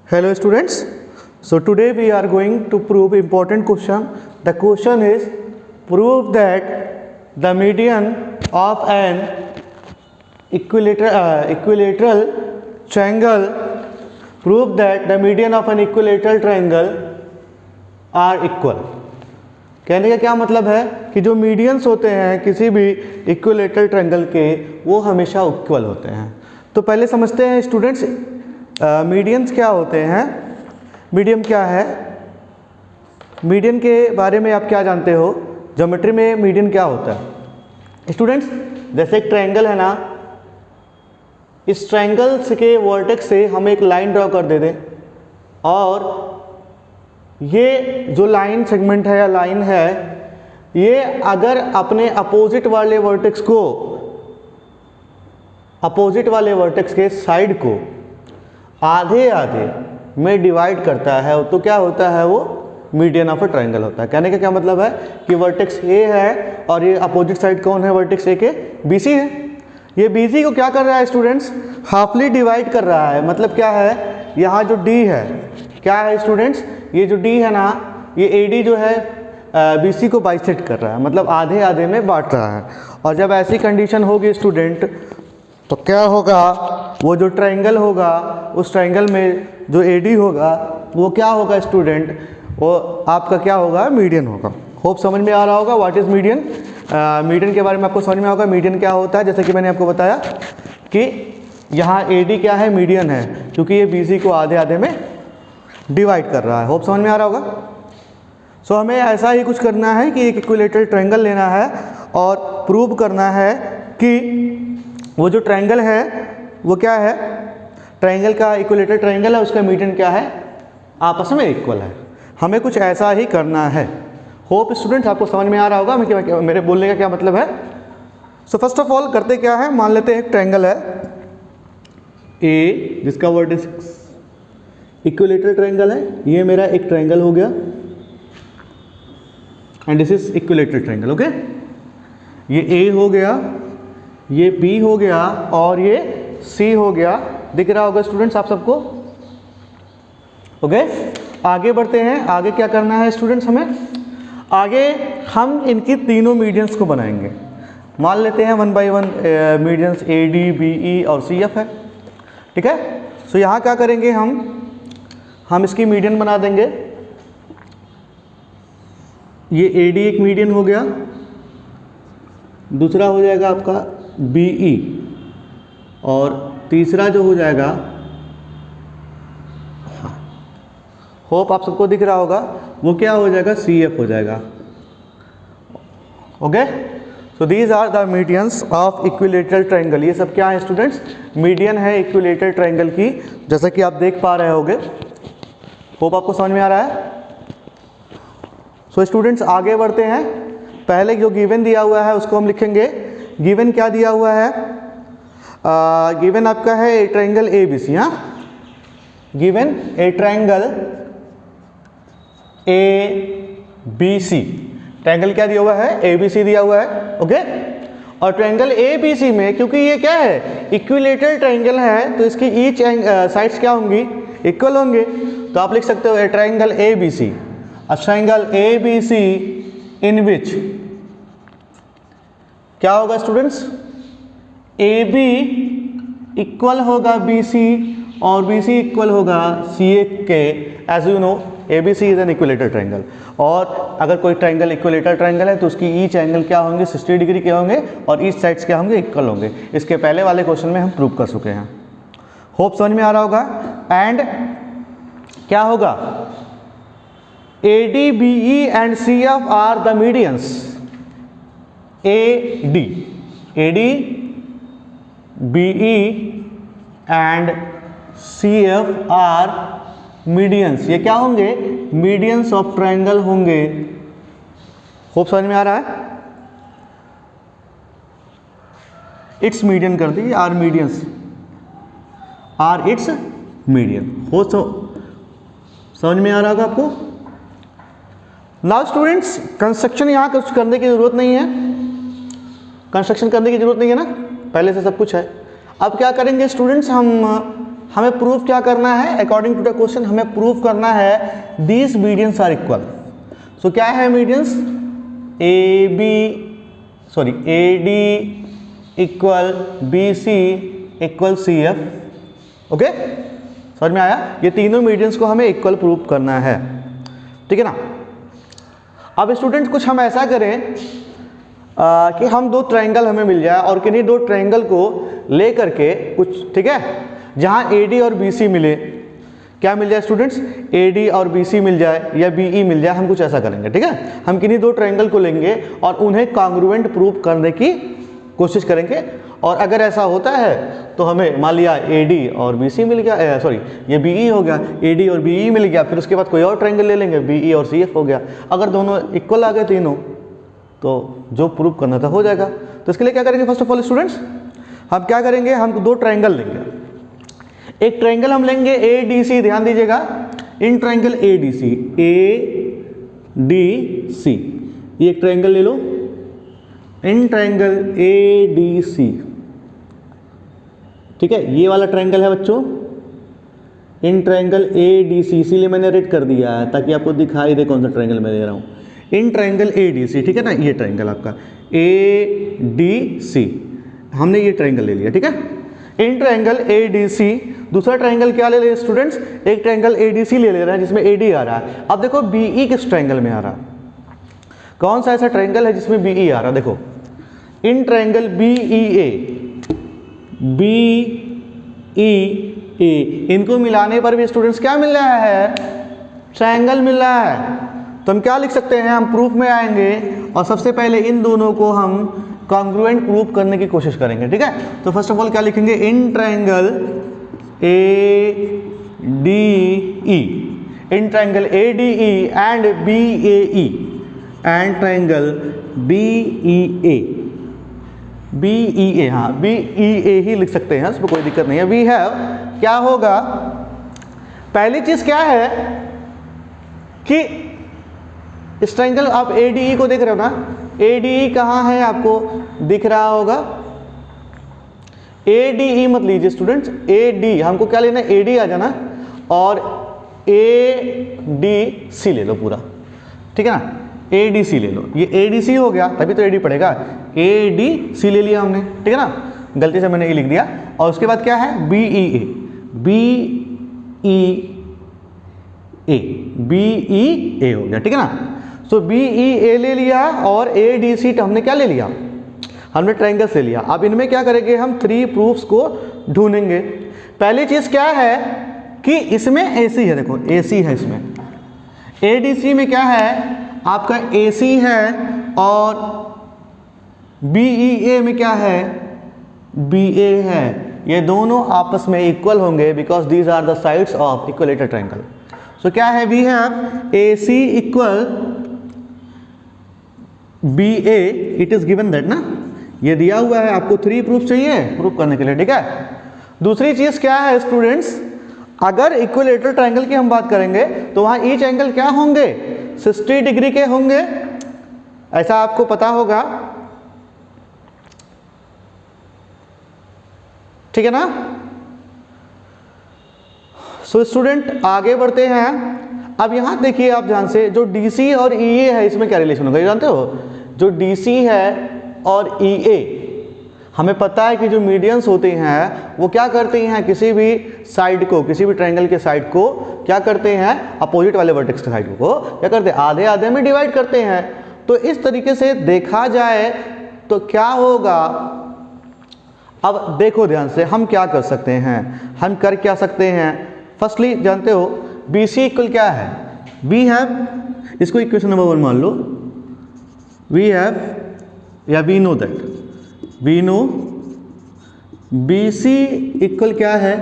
Hello students. So today we are going to prove important question. The question is prove that the median of an equilateral triangle. Prove that the median of an equilateral triangle are equal. कहने का क्या मतलब है कि जो medians होते हैं किसी भी इक्विलेटरल ट्रायंगल के वो हमेशा इक्वल होते हैं। तो पहले समझते हैं स्टूडेंट्स मीडियंस क्या होते हैं। मीडियन क्या है, मीडियन के बारे में आप क्या जानते हो, ज्योमेट्री में मीडियन क्या होता है स्टूडेंट्स। जैसे एक ट्रायंगल है ना, इस ट्रायंगल के वर्टेक्स से हम एक लाइन ड्रॉ कर दे दें और ये जो लाइन सेगमेंट है या लाइन है ये अगर अपने अपोजिट वाले वर्टेक्स के साइड को आधे आधे में डिवाइड करता है तो क्या होता है, वो मीडियन ऑफ अ ट्रायंगल होता है। कहने का क्या मतलब है कि वर्टेक्स ए है और ये अपोजिट साइड कौन है, वर्टेक्स ए के बीसी है। ये बीसी को क्या कर रहा है स्टूडेंट्स, हाफली डिवाइड कर रहा है। मतलब क्या है, यहाँ जो डी है क्या है स्टूडेंट्स, ये जो डी है ना, ये एडी जो है बीसी को बाइसेक्ट कर रहा है, मतलब आधे आधे में बांट रहा है। और जब ऐसी कंडीशन होगी स्टूडेंट तो क्या होगा, वो जो ट्रायंगल होगा उस ट्रायंगल में जो एडी होगा वो क्या होगा स्टूडेंट, वो आपका क्या होगा, मीडियन होगा। होप समझ में आ रहा होगा व्हाट इज मीडियन। मीडियन के बारे में आपको समझ में होगा मीडियन क्या होता है। जैसे कि मैंने आपको बताया कि यहाँ एडी क्या है, मीडियन है, क्योंकि ये बीसी को आधे आधे में डिवाइड कर रहा है। होप समझ में आ रहा होगा। सो हमें ऐसा ही कुछ करना है कि एक इक्विलेटरल ट्रायंगल लेना है और प्रूव करना है कि वो जो ट्रायंगल है वो क्या है, ट्रायंगल का इक्विलेटरल ट्रायंगल है, उसका मीडियन क्या है, आपस में इक्वल है। हमें कुछ ऐसा ही करना है। होप स्टूडेंट्स आपको समझ में आ रहा होगा मेरे बोलने का क्या मतलब है। सो फर्स्ट ऑफ ऑल करते क्या है, मान लेते हैं एक ट्रायंगल है ए जिसका वर्टेक्स इक्विलेटरल ट्रायंगल है। ये मेरा एक ट्रायंगल हो गया and this is equilateral triangle. Okay, ये ए हो गया, ये बी हो गया और ये सी हो गया। दिख रहा होगा स्टूडेंट्स आप सबको। ओके, आगे बढ़ते हैं। आगे क्या करना है स्टूडेंट्स, हमें आगे हम इनकी तीनों मीडियंस को बनाएंगे। मान लेते हैं 1 by 1 medians A D B E और सी एफ है, ठीक है। सो यहाँ क्या करेंगे, हम इसकी मीडियन बना देंगे। ये ए डी एक मीडियन हो गया, दूसरा हो जाएगा आपका बी ई और तीसरा जो हो जाएगा, होप आप सबको दिख रहा होगा, वो क्या हो जाएगा, सी एफ हो जाएगा। Okay, so these are the medians of equilateral triangle. ये सब क्या है स्टूडेंट्स, मीडियन है इक्विलेटरल ट्रायंगल की, जैसा कि आप देख पा रहे होगे। होप आपको समझ में आ रहा है। सो स्टूडेंट्स आगे बढ़ते हैं। पहले जो गिवन दिया हुआ है उसको हम लिखेंगे। गिवन क्या दिया हुआ है, गिवन आपका है ए ट्रायंगल ए बी सी। हाँ, given a triangle A B C. Triangle क्या दिया हुआ है, ए बी सी दिया हुआ है। ओके, और ट्रायंगल ए बी सी में क्योंकि ये क्या है, इक्विलेटरल ट्रायंगल है, तो इसकी ईच साइड्स क्या होंगी, इक्वल होंगे। तो आप लिख सकते हो a triangle A B C, a triangle A B C in which क्या होगा स्टूडेंट्स, ए बी इक्वल होगा बी सी और बी सी इक्वल होगा सी ए के। As you know A B C is an equilateral triangle, और अगर कोई triangle equilateral triangle है तो उसकी ईच एंगल क्या होंगे, 60 डिग्री के होंगे और ईच साइड्स क्या होंगे, इक्वल होंगे। इसके पहले वाले क्वेश्चन में हम प्रूव कर चुके हैं। होप समझ में आ रहा होगा। एंड क्या होगा, A D B E and C F are the medians. A D B E and C F are medians. ये क्या होंगे, मीडियंस ऑफ ट्रायंगल होंगे। होप समझ में आ रहा है। इट्स मीडियन कर दी, are medians, are it's median. हो समझ में आ रहा होगा आपको। नाउ स्टूडेंट्स कंस्ट्रक्शन यहाँ कुछ करने की जरूरत नहीं है, कंस्ट्रक्शन करने की जरूरत नहीं है ना, पहले से सब कुछ है। अब क्या करेंगे स्टूडेंट्स, हमें प्रूफ क्या करना है, अकॉर्डिंग टू द क्वेश्चन हमें प्रूफ करना है these medians are equal. So क्या है medians, A D equal B C equal C F. Okay, समझ में आया? ये तीनों मीडियंस को हमें इक्वल प्रूफ करना है, ठीक है ना। अब स्टूडेंट कुछ हम ऐसा करें कि हम दो ट्रायंगल हमें मिल जाए और किन्हीं दो ट्रायंगल को ले करके कुछ, ठीक है, जहां AD और BC मिले, क्या मिल जाए स्टूडेंट्स, AD और BC मिल जाए या BE मिल जाए, हम कुछ ऐसा करेंगे, ठीक है। हम किन्हीं दो ट्रायंगल को लेंगे और उन्हें कॉन्ग्रुएंट प्रूफ करने की कोशिश करेंगे, और अगर ऐसा होता है तो हमें मान लिया AD और BC मिल गया, सॉरी ये BE हो गया, AD और BE मिल गया, फिर उसके बाद कोई और ट्रायंगल ले लेंगे, BE और CF हो गया। अगर दोनों इक्वल आ गए तीनों, तो जो प्रूफ करना था हो जाएगा। तो इसके लिए क्या करेंगे, फर्स्ट ऑफ ऑल स्टूडेंट्स हम क्या करेंगे, हम दो ट्रायंगल लेंगे। एक ट्रायंगल हम लेंगे ADC, ध्यान दीजिएगा, इन ट्रायंगल ADC, ये एक ट्रायंगल ले लो, इन ट्रायंगल ADC, ठीक है, ये वाला ट्रायंगल है बच्चों, इन ट्रायंगल ADC, इसीलिए मैंने रेड कर दिया है ताकि आपको दिखाई दे कौन सा ट्रायंगल मैं ले रहा हूं। इन ट्रायंगल ADC, ठीक है ना, ये ट्रायंगल आपका ADC, हमने ये ट्रायंगल ले लिया, ठीक है। इन ट्रायंगल ADC, दूसरा ट्रायंगल क्या ले रहे स्टूडेंट्स, एक ट्रायंगल ADC ले रहे हैं जिसमें AD आ रहा है। अब देखो BE किस ट्रायंगल में आ रहा है, कौन सा ऐसा ट्रायंगल है जिसमें BE आ रहा है, देखो इन ट्रायंगल BEA, इनको मिलाने पर भी स्टूडेंट्स क्या मिल रहा है, ट्रायंगल मिल रहा है। तो हम क्या लिख सकते हैं, हम प्रूफ में आएंगे और सबसे पहले इन दोनों को हम कॉन्ग्रुएंट प्रूफ करने की कोशिश करेंगे, ठीक है। तो फर्स्ट ऑफ ऑल क्या लिखेंगे, in triangle ADE, in triangle ADE and BAE, and triangle BEA, हाँ BEA ही लिख सकते हैं, उसमें कोई दिक्कत नहीं है। वी हैव, क्या होगा, पहली चीज क्या है कि इस ट्रायंगल आप ADE को देख रहे हो ना, ADE कहाँ है आपको दिख रहा होगा, ADE मत लीजिए स्टूडेंट्स, AD हमको क्या लेना है, AD आ जाना और ADC ले लो पूरा, ठीक है ना, ADC ले लो, ये ADC हो गया तभी तो AD पड़ेगा, ADC ले लिया हमने, ठीक है ना, गलती से मैंने ये लिख दिया। और उसके बाद क्या है, BEA हो गया, ठीक है ना। सो BEA ले लिया और ADC हमने क्या ले लिया, हमने ट्रायंगल्स ले लिया। अब इनमें क्या करेंगे, हम 3 प्रूफ्स को ढूंढेंगे। पहली चीज क्या है कि इसमें AC है, देखो AC है इसमें, ADC में क्या है आपका AC है, और BEA में क्या है, BA है। ये दोनों आपस में इक्वल होंगे because these are the sides of equilateral triangle. So क्या है, we have AC equal BA, it is given that ना, ये दिया हुआ है आपको, 3 प्रूफ चाहिए प्रूफ करने के लिए, ठीक है। दूसरी चीज क्या है स्टूडेंट्स, अगर इक्विलेटरल ट्रायंगल की हम बात करेंगे तो वहां ईच एंगल क्या होंगे, 60 डिग्री के होंगे, ऐसा आपको पता होगा, ठीक है ना। सो स्टूडेंट आगे बढ़ते हैं। अब यहां देखिए आप ध्यान से, जो DC और EA है इसमें क्या रिलेशन होगा, ये जानते हो, जो DC है और EA, हमें पता है कि जो मीडियंस होते हैं वो क्या करते हैं, किसी भी साइड को, किसी भी ट्रायंगल के साइड को क्या करते हैं, अपोजिट वाले वर्टेक्स के साइड को क्या करते हैं, आधे आधे में डिवाइड करते हैं। तो इस तरीके से देखा जाए तो क्या होगा, अब देखो ध्यान से, हम क्या कर सकते हैं, हम कर क्या सकते हैं, फर्स्टली जानते हो BC इक्वल क्या है, वी हैव, इसको इक्वेशन नंबर 1 मान लो, वी हैव या we know that, we know BC equal क्या है,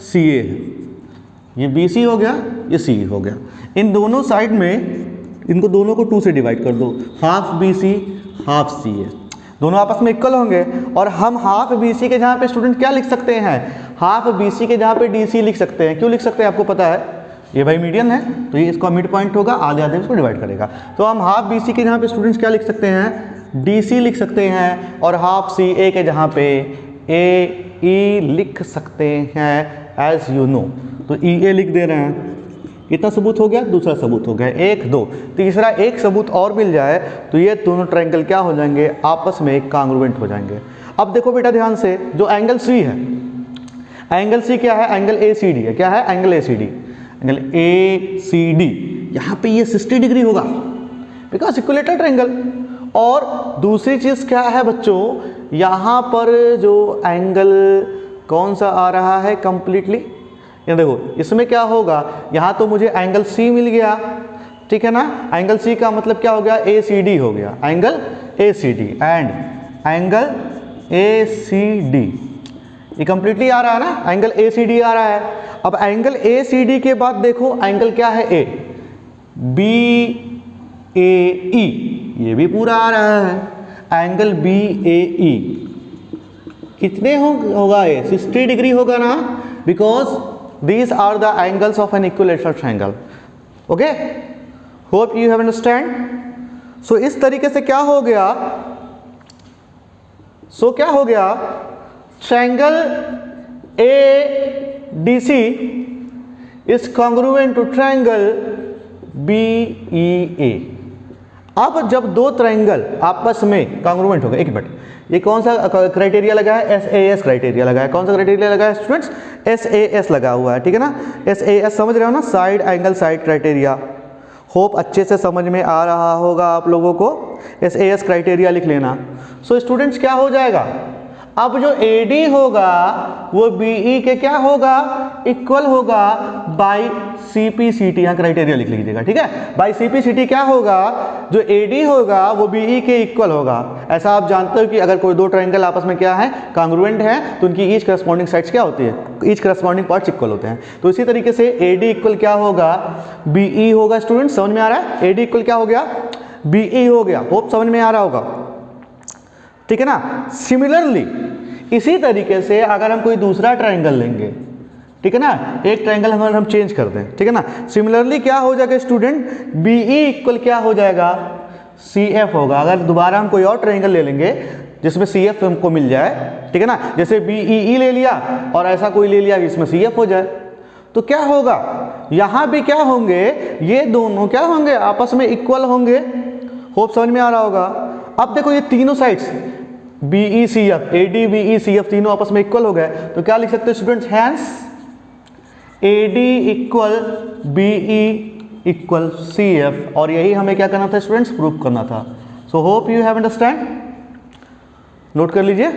CA है, ये BC हो गया, ये CA हो गया। इन दोनों साइड में इनको दोनों को 2 से डिवाइड कर दो, हाफ BC हाफ CA, दोनों आपस में इक्वल होंगे। और हम हाफ BC के जहाँ पे स्टूडेंट क्या लिख सकते हैं, हाफ BC के जहाँ पे DC लिख सकते हैं। क्यों लिख सकते हैं आपको पता है, ये भाई मीडियन है तो ये इसका मिड पॉइंट होगा, आधे आधे इसको डिवाइड करेगा। तो हम हाफ BC के जहाँ पे स्टूडेंट्स क्या लिख सकते हैं, DC लिख सकते हैं, और हाफ CA के जहाँ पे AE लिख सकते हैं, एज यू नो। तो ई ए लिख दे रहे हैं। कितना सबूत हो गया? दूसरा सबूत हो गया। 1 2। तीसरा एक सबूत और मिल जाए तो ये दोनों ट्रायंगल क्या हो जाएंगे? आपस में कांग्रुएंट हो जाएंगे। अब देखो बेटा ध्यान से, जो एंगल सी है, एंगल सी क्या है? एंगल ए सी डी है। क्या है? Angle A C D. Angle A C D, यहाँ पे ये 60 डिग्री होगा बिकॉज इक्विलेटरल ट्रायंगल। और दूसरी चीज क्या है बच्चों, यहाँ पर जो एंगल कौन सा आ रहा है कंप्लीटली, ये देखो इसमें क्या होगा, यहाँ तो मुझे एंगल सी मिल गया, ठीक है ना। एंगल सी का मतलब क्या हो गया? ए सी डी हो गया, angle A C D and angle A C D, ये कंप्लीटली आ रहा है ना, एंगल ए सी डी आ रहा है। अब एंगल ए सी डी के बाद देखो एंगल क्या है? ए बी ए ई, ये भी पूरा आ रहा है। एंगल बी ए ई कितने होगा? ये 60 डिग्री होगा ना, because these are the angles of an equilateral triangle. Okay, hope you have understand. So इस तरीके से क्या हो गया? क्या हो गया? triangle ADC is congruent to triangle BEA. अब जब दो ट्रायंगल आपस में कॉन्ग्रुएंट हो गए, एक मिनट, ये कौन सा क्राइटेरिया लगा है? SAS क्राइटेरिया लगा है। कौन सा क्राइटेरिया लगा है स्टूडेंट्स? SAS लगा हुआ है, ठीक है ना। SAS समझ रहे हो ना, side angle side criteria. Hope अच्छे से समझ में आ रहा होगा आप लोगों को। SAS क्राइटेरिया लिख लेना। सो स्टूडेंट्स क्या हो जाएगा? अब जो AD होगा वो BE के क्या होगा? इक्वल होगा बाई CPCT, यहाँ क्राइटेरिया लिख लीजिएगा, ठीक है। बाई CPCT क्या होगा? जो AD होगा वो BE के इक्वल होगा। ऐसा आप जानते हो कि अगर कोई दो ट्रायंगल आपस में क्या है? कॉन्ग्रुएंट है, तो उनकी ईच करस्पॉन्डिंग साइड्स क्या होती है? ईच करस्पॉन्डिंग पार्ट्स इक्वल होते हैं। तो इसी तरीके से AD इक्वल क्या होगा? BE होगा। स्टूडेंट समझ में आ रहा है? AD इक्वल क्या हो गया? BE हो गया। होप समझ में आ रहा होगा, ठीक है ना। सिमिलरली इसी तरीके से अगर हम कोई दूसरा ट्रायंगल लेंगे, ठीक है ना, एक ट्रायंगल हम चेंज कर दें, ठीक है ना। सिमिलरली क्या हो जाएगा स्टूडेंट? BE इक्वल क्या हो जाएगा? CF होगा। अगर दोबारा हम कोई और ट्रायंगल ले लेंगे जिसमें CF हमको मिल जाए, ठीक है ना, जैसे BEE ले लिया और ऐसा कोई ले लिया जिसमें CF हो जाए, तो क्या होगा? यहां भी क्या होंगे? ये दोनों क्या होंगे? आपस में इक्वल होंगे। होप समझ में आ रहा होगा। अब देखो ये तीनों sides BE CF, AD BE CF तीनों आपस में इक्वल हो गए, तो क्या लिख सकते हैं students? Hence AD equal BE equal CF। और यही हमें क्या करना था स्टूडेंट्स? प्रूव करना था। So hope you have understand. Note कर लीजिए।